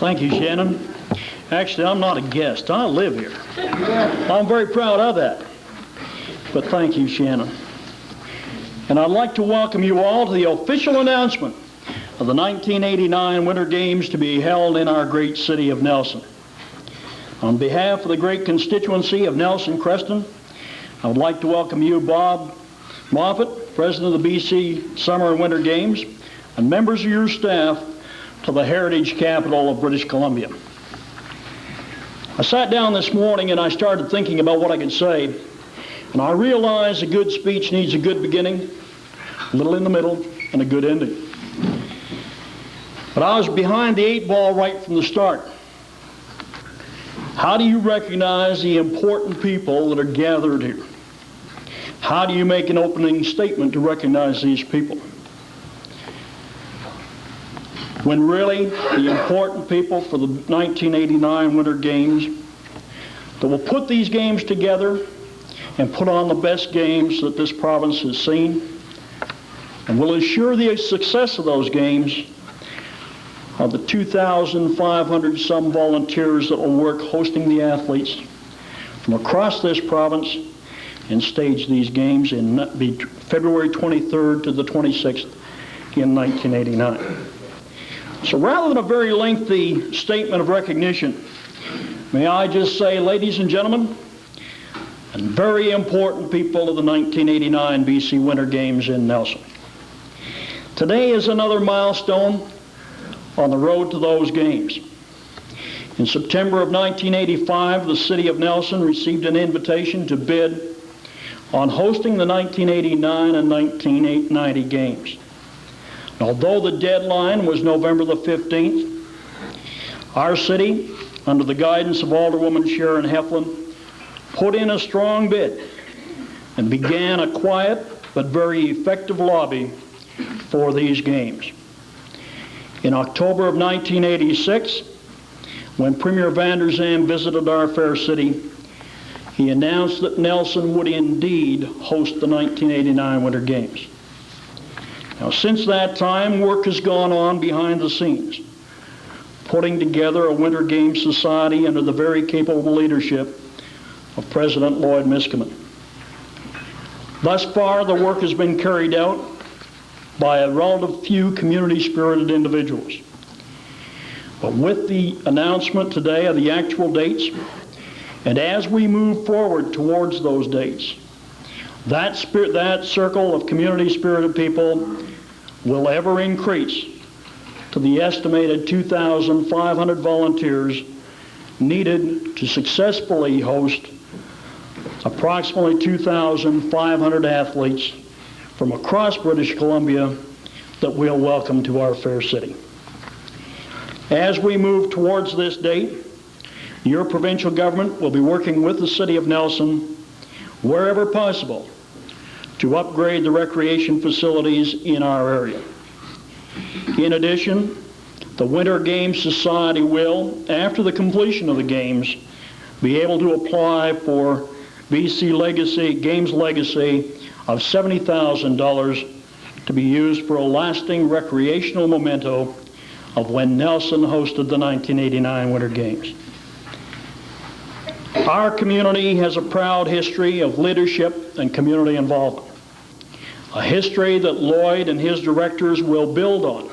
Thank you, Shannon. Actually, I'm not a guest. I live here. I'm very proud of that. But thank you, Shannon. And I'd like to welcome you all to the official announcement of the 1989 Winter Games to be held in our great city of Nelson. On behalf of the great constituency of Nelson-Creston, I would like to welcome you, Bob Moffett, President of the BC Summer and Winter Games, and members of your staff to the heritage capital of British Columbia. I sat down this morning and I started thinking about what I could say, and I realized a good speech needs a good beginning, a little in the middle, and a good ending. But I was behind the 8 ball right from the start. How do you recognize the important people that are gathered here? How do you make an opening statement to recognize these people? When really the important people for the 1989 Winter Games that will put these games together and put on the best games that this province has seen and will assure the success of those games are the 2,500 some volunteers that will work hosting the athletes from across this province and stage these games in February 23rd to the 26th in 1989. So rather than a very lengthy statement of recognition, may I just say, ladies and gentlemen, and very important people of the 1989 BC Winter Games in Nelson. Today is another milestone on the road to those games. In September of 1985, the city of Nelson received an invitation to bid on hosting the 1989 and 1990 games. Although the deadline was November the 15th, our city, under the guidance of Alderwoman Sharon Heflin, put in a strong bid and began a quiet but very effective lobby for these games. In October of 1986, when Premier Van der Zalm visited our fair city, he announced that Nelson would indeed host the 1989 Winter Games. Now, since that time, work has gone on behind the scenes, putting together a Winter Games Society under the very capable leadership of President Lloyd Miskimen. Thus far, the work has been carried out by a relative few community-spirited individuals. But with the announcement today of the actual dates, and as we move forward towards those dates, that circle of community-spirited people will ever increase to the estimated 2,500 volunteers needed to successfully host approximately 2,500 athletes from across British Columbia that we'll welcome to our fair city. As we move towards this date, your provincial government will be working with the City of Nelson wherever possible to upgrade the recreation facilities in our area. In addition, the Winter Games Society will, after the completion of the Games, be able to apply for BC Games Legacy of $70,000 to be used for a lasting recreational memento of when Nelson hosted the 1989 Winter Games. Our community has a proud history of leadership and community involvement, a history that Lloyd and his directors will build on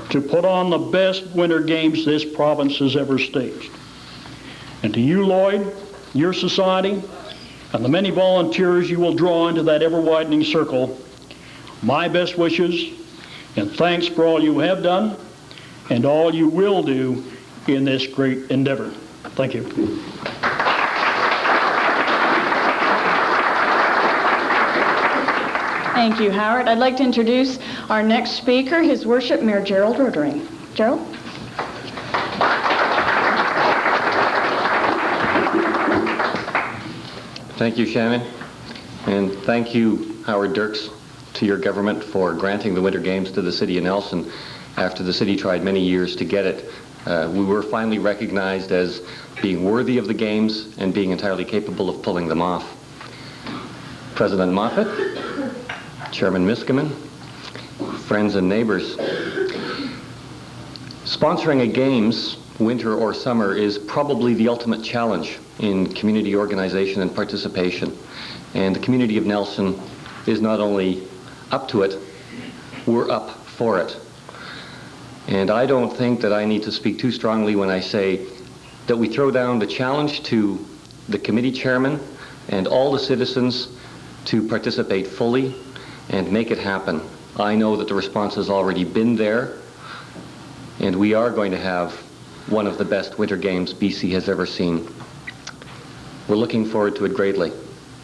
to put on the best Winter Games this province has ever staged. And to you, Lloyd, your society, and the many volunteers you will draw into that ever-widening circle, my best wishes and thanks for all you have done and all you will do in this great endeavor. Thank you. Thank you, Howard. I'd like to introduce our next speaker, His Worship Mayor Gerald Rotering. Gerald? Thank you, Shannon, and thank you, Howard Dirks, to your government for granting the Winter Games to the City of Nelson after the city tried many years to get it. We were finally recognized as being worthy of the Games and being entirely capable of pulling them off. President Moffett, Chairman Miskimen, friends and neighbors. Sponsoring a games, winter or summer, is probably the ultimate challenge in community organization and participation. And the community of Nelson is not only up to it, we're up for it. And I don't think that I need to speak too strongly when I say that we throw down the challenge to the committee chairman and all the citizens to participate fully and make it happen. I know that the response has already been there, and we are going to have one of the best winter games BC has ever seen. We're looking forward to it greatly.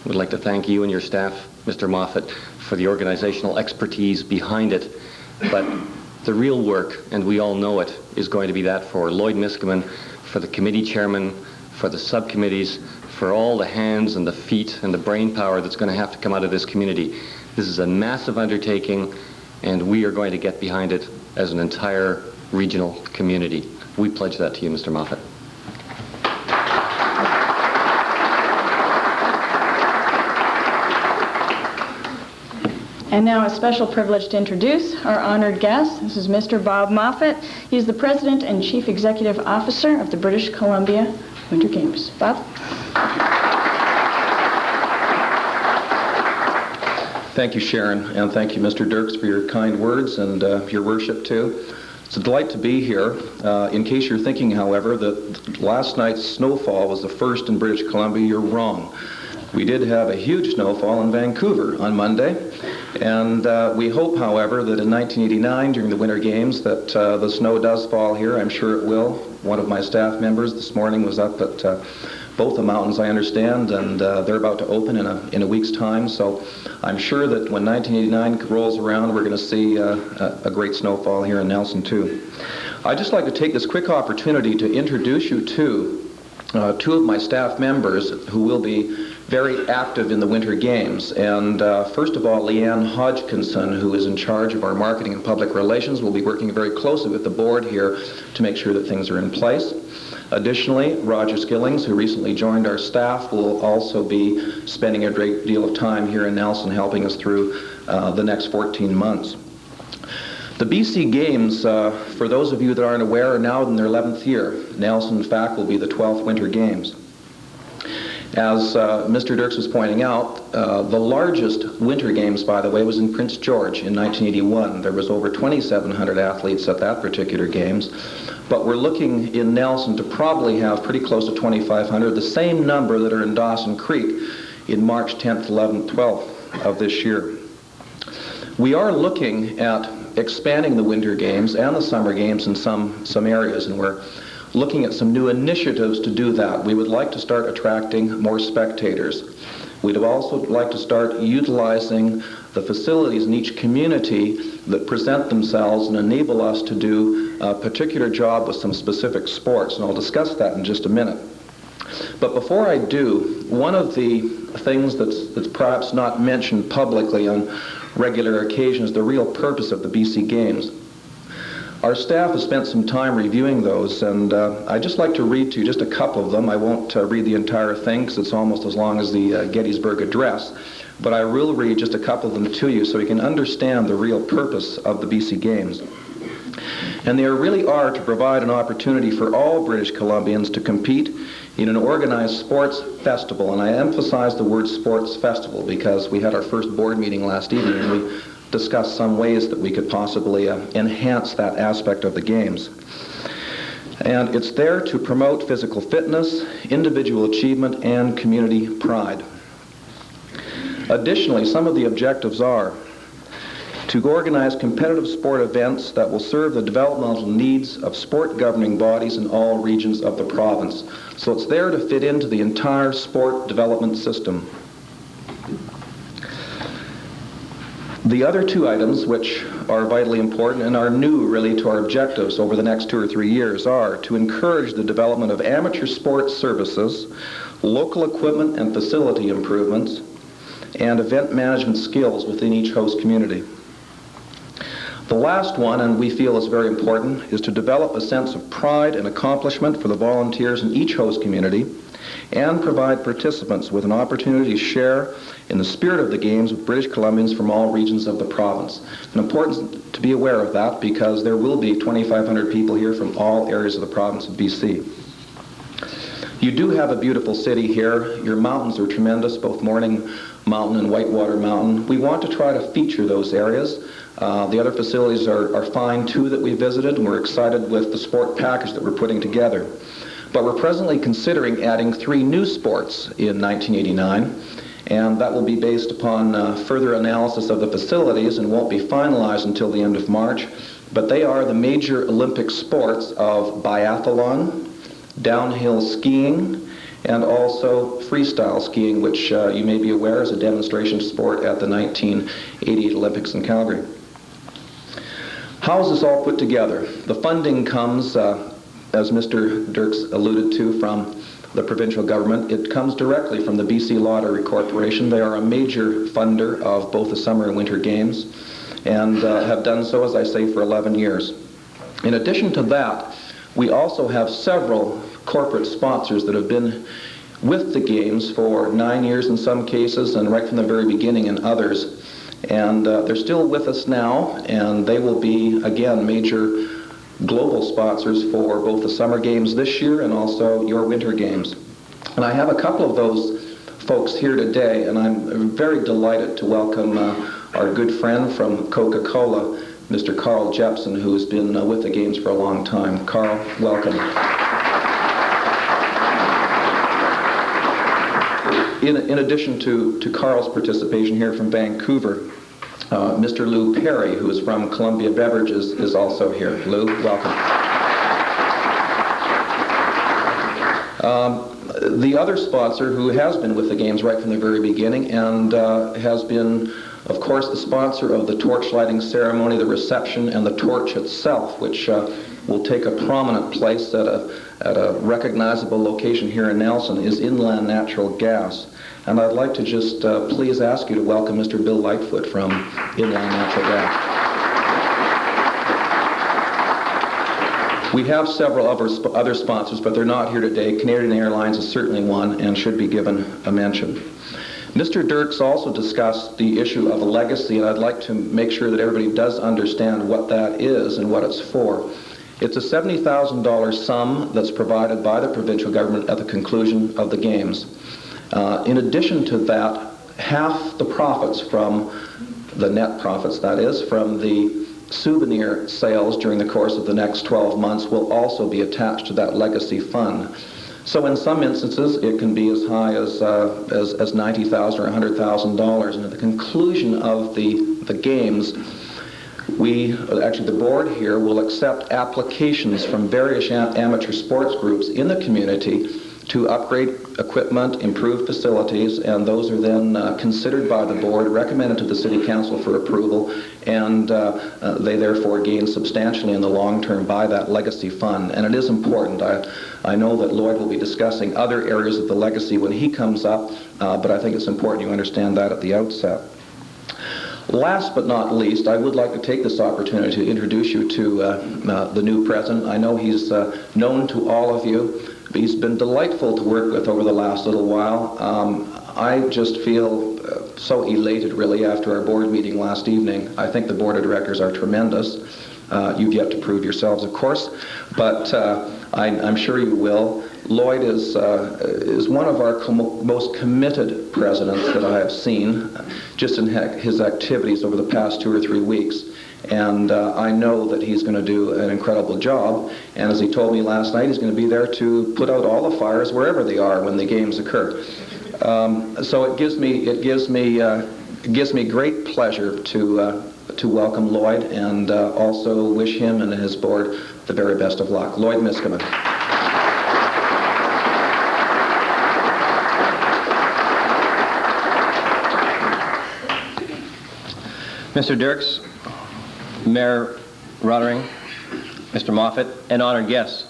We'd like to thank you and your staff, Mr. Moffat, for the organizational expertise behind it. But the real work, and we all know it, is going to be that for Lloyd Miskimen, for the committee chairman, for the subcommittees, for all the hands and the feet and the brain power that's going to have to come out of this community. This is a massive undertaking, and we are going to get behind it as an entire regional community. We pledge that to you, Mr. Moffat. And now a special privilege to introduce our honored guest. This is Mr. Bob Moffat. He's the President and Chief Executive Officer of the British Columbia Winter Games. Bob? Thank you, Sharon, and thank you, Mr. Dirks, for your kind words, and your worship, too. It's a delight to be here. In case you're thinking, however, that last night's snowfall was the first in British Columbia, you're wrong. We did have a huge snowfall in Vancouver on Monday, and we hope, however, that in 1989, during the Winter Games, that the snow does fall here. I'm sure it will. One of my staff members this morning was up at both the mountains, I understand, and they're about to open in a week's time. So I'm sure that when 1989 rolls around, we're going to see a great snowfall here in Nelson, too. I'd just like to take this quick opportunity to introduce you to two of my staff members who will be very active in the Winter Games. And first of all, Leanne Hodgkinson, who is in charge of our marketing and public relations, will be working very closely with the board here to make sure that things are in place. Additionally, Roger Skillings, who recently joined our staff, will also be spending a great deal of time here in Nelson helping us through the next 14 months. The BC Games, for those of you that aren't aware, are now in their 11th year. Nelson, in fact, will be the 12th Winter Games. As Mr. Dirks was pointing out, the largest Winter Games, by the way, was in Prince George in 1981. There was over 2,700 athletes at that particular Games. But we're looking in Nelson to probably have pretty close to 2,500, the same number that are in Dawson Creek in March 10th, 11th, 12th of this year. We are looking at expanding the Winter Games and the Summer Games in some areas, and we're looking at some new initiatives to do that. We would like to start attracting more spectators. We'd also like to start utilizing the facilities in each community that present themselves and enable us to do a particular job with some specific sports, and I'll discuss that in just a minute. But before I do, one of the things that's perhaps not mentioned publicly on regular occasions is the real purpose of the BC Games. Our staff has spent some time reviewing those, and I'd just like to read to you just a couple of them. I won't read the entire thing because it's almost as long as the Gettysburg Address, but I will read just a couple of them to you so you can understand the real purpose of the BC Games. And they really are to provide an opportunity for all British Columbians to compete in an organized sports festival, and I emphasize the word sports festival because we had our first board meeting last evening and we discuss some ways that we could possibly enhance that aspect of the Games. And it's there to promote physical fitness, individual achievement, and community pride. Additionally, some of the objectives are to organize competitive sport events that will serve the developmental needs of sport governing bodies in all regions of the province. So it's there to fit into the entire sport development system. The other two items, which are vitally important and are new really to our objectives over the next 2 or 3 years, are to encourage the development of amateur sports services, local equipment and facility improvements, and event management skills within each host community. The last one, and we feel is very important, is to develop a sense of pride and accomplishment for the volunteers in each host community and provide participants with an opportunity to share in the spirit of the Games with British Columbians from all regions of the province. And important to be aware of that because there will be 2,500 people here from all areas of the province of BC. You do have a beautiful city here. Your mountains are tremendous, both Morning Mountain and Whitewater Mountain. We want to try to feature those areas. The other facilities are fine too that we visited, and we're excited with the sport package that we're putting together. But we're presently considering adding 3 new sports in 1989, and that will be based upon further analysis of the facilities and won't be finalized until the end of March. But they are the major Olympic sports of biathlon, downhill skiing, and also freestyle skiing, which you may be aware is a demonstration sport at the 1988 Olympics in Calgary. How is this all put together? The funding comes, as Mr. Dirks alluded to, from the provincial government. It comes directly from the BC Lottery Corporation. They are a major funder of both the Summer and Winter Games and have done so, as I say, for 11 years. In addition to that, we also have several corporate sponsors that have been with the Games for 9 years in some cases and right from the very beginning in others. And they're still with us now, and they will be, again, major global sponsors for both the Summer Games this year and also your Winter Games. And I have a couple of those folks here today, and I'm very delighted to welcome our good friend from Coca-Cola, Mr. Carl Jepson, who has been with the Games for a long time. Carl, welcome. In addition to Carl's participation here from Vancouver, Mr. Lou Perry, who is from Columbia Beverages, is also here. Lou, welcome. The other sponsor who has been with the Games right from the very beginning and has been, of course, the sponsor of the torch lighting ceremony, the reception, and the torch itself, which will take a prominent place at a recognizable location here in Nelson, is Inland Natural Gas. And I'd like to just please ask you to welcome Mr. Bill Lightfoot from Inland Natural Gas. We have several other sponsors, but they're not here today. Canadian Airlines is certainly one and should be given a mention. Mr. Dirks also discussed the issue of a legacy, and I'd like to make sure that everybody does understand what that is and what it's for. It's a $70,000 sum that's provided by the provincial government at the conclusion of the Games. In addition to that, half the profits from the net profits, that is, from the souvenir sales during the course of the next 12 months will also be attached to that legacy fund. So in some instances, it can be as high as $90,000 or $100,000. And at the conclusion of the Games, actually the board here will accept applications from various amateur sports groups in the community to upgrade equipment, improve facilities, and those are then considered by the board, recommended to the City Council for approval, and they therefore gain substantially in the long term by that legacy fund. And it is important. I know that Lloyd will be discussing other areas of the legacy when he comes up, but I think it's important you understand that at the outset. Last but not least, I would like to take this opportunity to introduce you to the new president. I know he's known to all of you. He's been delightful to work with over the last little while. I just feel so elated, really, after our board meeting last evening. I think the board of directors are tremendous. You've yet to prove yourselves, of course, but I'm sure you will. Lloyd is one of our most committed presidents that I have seen, just in his activities over the past 2 or 3 weeks. And I know that he's going to do an incredible job. And as he told me last night, he's going to be there to put out all the fires wherever they are when the Games occur. So it gives me great pleasure to welcome Lloyd and also wish him and his board the very best of luck. Lloyd Miskimen. Mr. Dirks, Mayor Rothering, Mr. Moffat, and honored guests.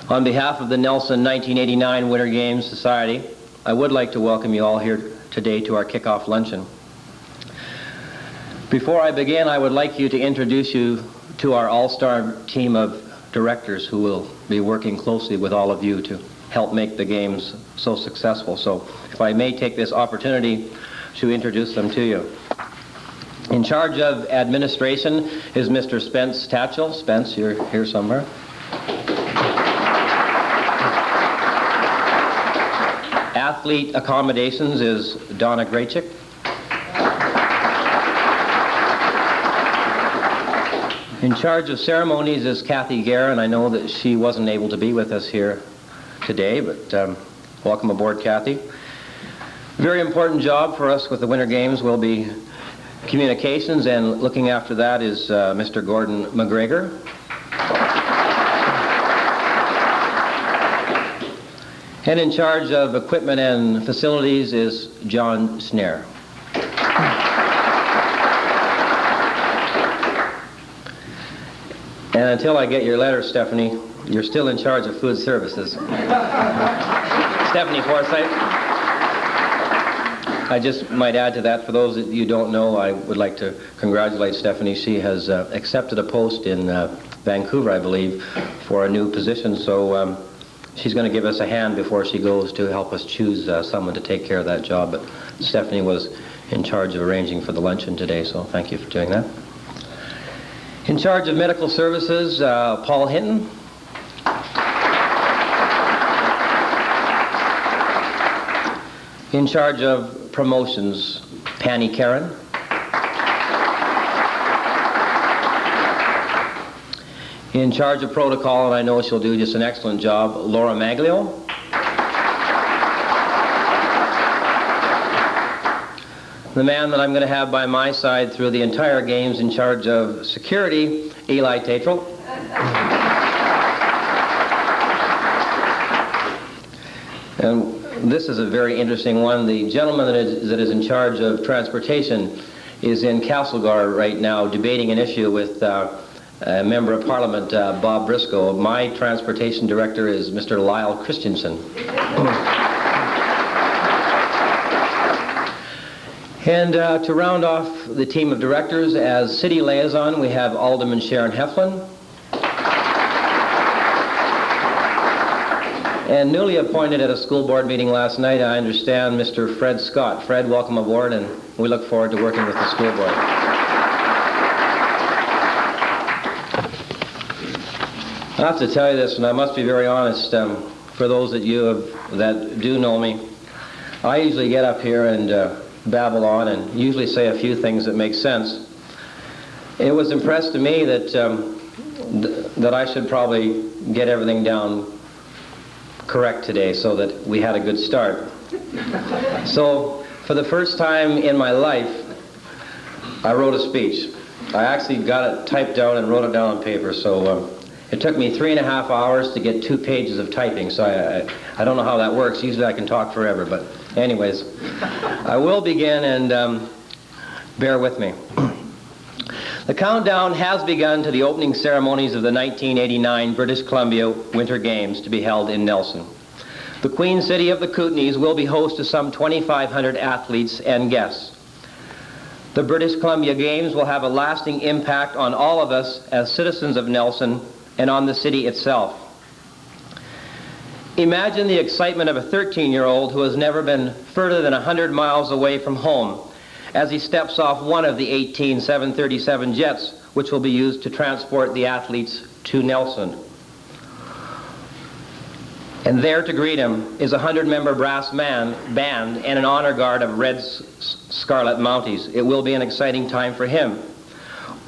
On behalf of the Nelson 1989 Winter Games Society, I would like to welcome you all here today to our kickoff luncheon. Before I begin, I would like you to introduce you to our all-star team of directors who will be working closely with all of you to helped make the games so successful. So if I may take this opportunity to introduce them to you. In charge of administration is Mr. Spence Tatchell. Spence, you're here somewhere. Athlete accommodations is Donna Graychick. In charge of ceremonies is Kathy Gare, and I know that she wasn't able to be with us here today, but welcome aboard, Kathy. Very important job for us with the Winter Games will be communications, and looking after that is Mr. Gordon McGregor. And in charge of equipment and facilities is John Snare. And until I get your letter, Stephanie, you're still in charge of food services. Stephanie Forsyth. I just might add to that, for those that you don't know, I would like to congratulate Stephanie. She has accepted a post in Vancouver, I believe, for a new position. So she's going to give us a hand before she goes to help us choose someone to take care of that job. But Stephanie was in charge of arranging for the luncheon today, so thank you for doing that. In charge of medical services, Paul Hinton. In charge of promotions, Panny Karen. In charge of protocol, and I know she'll do just an excellent job, Laura Maglio. The man that I'm going to have by my side through the entire games in charge of security, Eli Tatrell. And this is a very interesting one. The gentleman that is in charge of transportation is in Castlegar right now debating an issue with a member of Parliament, Bob Briscoe. My transportation director is Mr. Lyle Christensen. And to round off the team of directors, as city liaison, we have Alderman Sharon Heflin. And newly appointed at a school board meeting last night, I understand, Mr. Fred Scott. Fred, welcome aboard, and we look forward to working with the school board. I have to tell you this, and I must be very honest, for those that that do know me, I usually get up here and babble on and usually say a few things that make sense. It was impressed to me that that I should probably get everything down correct today so that we had a good start. So for the first time in my life, I wrote a speech. I actually got it typed down and wrote it down on paper, so it took me 3.5 hours to get 2 pages of typing, so I don't know how that works. Usually I can talk forever, but anyways, I will begin, and bear with me. The countdown has begun to the opening ceremonies of the 1989 British Columbia Winter Games to be held in Nelson. The Queen City of the Kootenays will be host to some 2,500 athletes and guests. The British Columbia Games will have a lasting impact on all of us as citizens of Nelson and on the city itself. Imagine the excitement of a 13-year-old who has never been further than 100 miles away from home as he steps off one of the 18 737 jets which will be used to transport the athletes to Nelson. And there to greet him is a 100-member brass band and an honor guard of red scarlet Mounties. It will be an exciting time for him.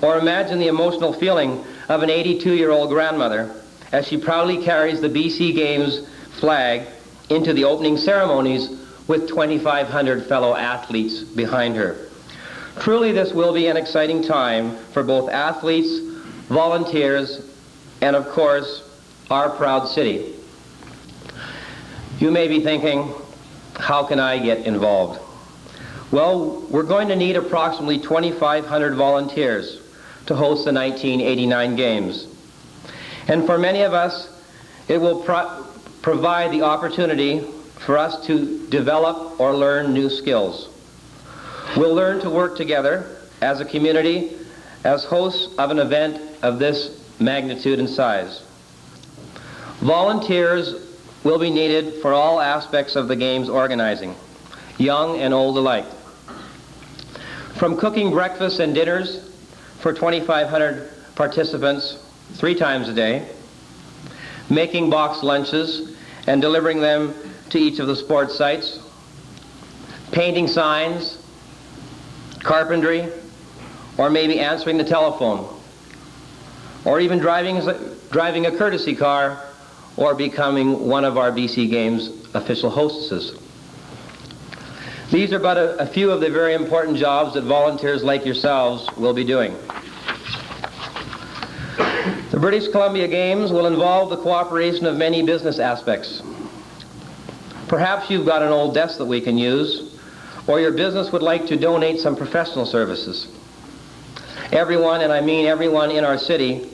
Or imagine the emotional feeling of an 82-year-old grandmother as she proudly carries the BC Games flag into the opening ceremonies with 2,500 fellow athletes behind her. Truly, this will be an exciting time for both athletes, volunteers, and of course, our proud city. You may be thinking, how can I get involved? Well, we're going to need approximately 2,500 volunteers to host the 1989 Games. And for many of us, it will provide the opportunity for us to develop or learn new skills. We'll learn to work together as a community, as hosts of an event of this magnitude and size. Volunteers will be needed for all aspects of the game's organizing, young and old alike. From cooking breakfasts and dinners for 2,500 participants 3 times a day, making boxed lunches and delivering them to each of the sports sites, painting signs, carpentry, or maybe answering the telephone, or even driving a courtesy car, or becoming one of our BC Games official hostesses. These are but a few of the very important jobs that volunteers like yourselves will be doing. The British Columbia Games will involve the cooperation of many business aspects. Perhaps you've got an old desk that we can use, or your business would like to donate some professional services. Everyone, and I mean everyone in our city,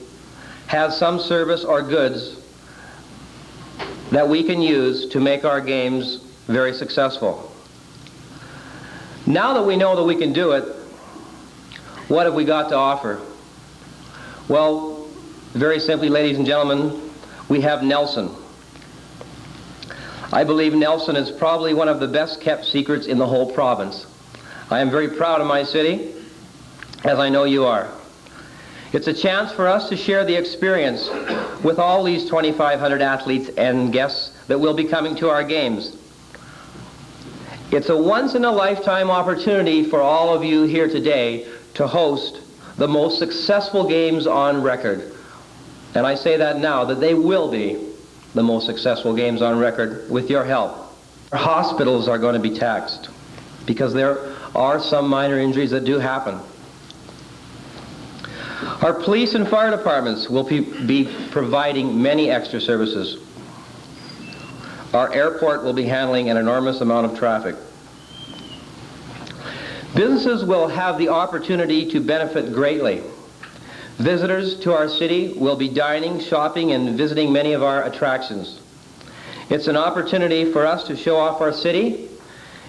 has some service or goods that we can use to make our games very successful. Now that we know that we can do it, what have we got to offer? Well, very simply, ladies and gentlemen, we have Nelson. I believe Nelson is probably one of the best kept secrets in the whole province. I am very proud of my city, as I know you are. It's a chance for us to share the experience with all these 2,500 athletes and guests that will be coming to our games. It's a once-in-a-lifetime opportunity for all of you here today to host the most successful games on record. And I say that now, that they will be the most successful games on record with your help. Our hospitals are going to be taxed because there are some minor injuries that do happen. Our police and fire departments will be providing many extra services. Our airport will be handling an enormous amount of traffic. Businesses will have the opportunity to benefit greatly. Visitors to our city will be dining, shopping, and visiting many of our attractions. It's an opportunity for us to show off our city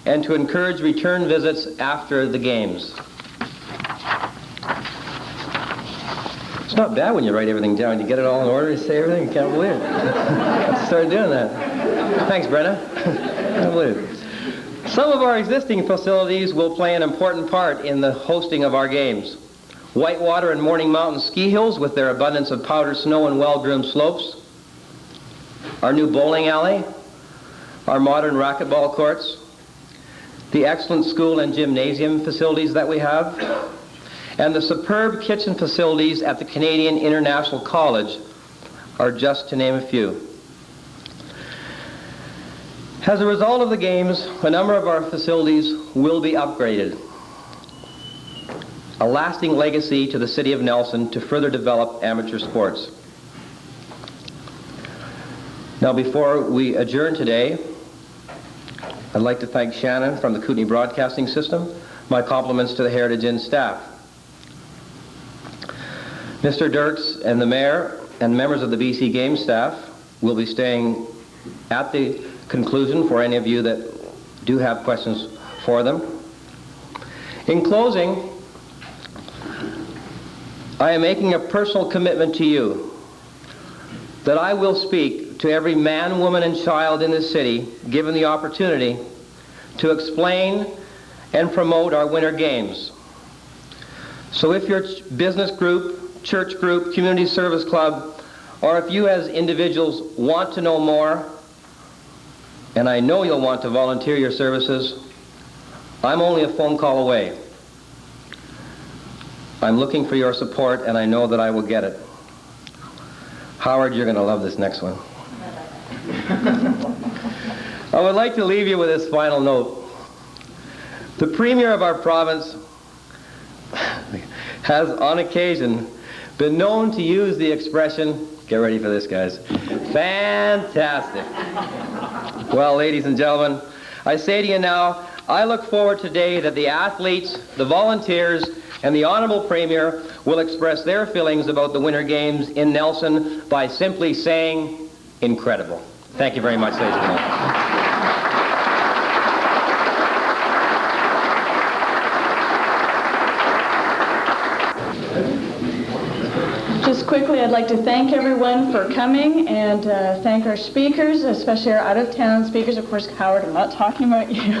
and to encourage return visits after the games. It's not bad when you write everything down. You get it all in order, you say everything, you can't believe it. I started doing that. Thanks, Brenna. Can't believe it. Some of our existing facilities will play an important part in the hosting of our games. Whitewater and Morning Mountain ski hills with their abundance of powder snow and well-groomed slopes. Our new bowling alley. Our modern racquetball courts. The excellent school and gymnasium facilities that we have. And the superb kitchen facilities at the Canadian International College are just to name a few. As a result of the games, a number of our facilities will be upgraded. A lasting legacy to the City of Nelson to further develop amateur sports. Now, before we adjourn today, I'd like to thank Shannon from the Kootenay Broadcasting System. My compliments to the Heritage Inn staff. Mr. Dirks and the Mayor and members of the BC Games staff will be staying at the conclusion for any of you that do have questions for them. In closing, I am making a personal commitment to you that I will speak to every man, woman, and child in this city, given the opportunity, to explain and promote our Winter Games. So if your business group, church group, community service club, or if you as individuals want to know more, and I know you'll want to volunteer your services, I'm only a phone call away. I'm looking for your support, and I know that I will get it. Howard, you're going to love this next one. I would like to leave you with this final note. The Premier of our province has, on occasion, been known to use the expression, get ready for this, guys, fantastic. Well, ladies and gentlemen, I say to you now, I look forward today that the athletes, the volunteers, and the Honorable Premier will express their feelings about the Winter Games in Nelson by simply saying, incredible. Thank you very much, ladies and gentlemen. Just Quickly, I'd like to thank everyone for coming and thank our speakers, especially our out-of-town speakers. Of course, Howard, I'm not talking about you.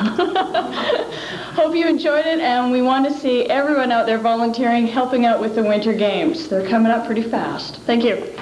Hope you enjoyed it, and we want to see everyone out there volunteering, helping out with the Winter Games. They're coming up pretty fast. Thank you.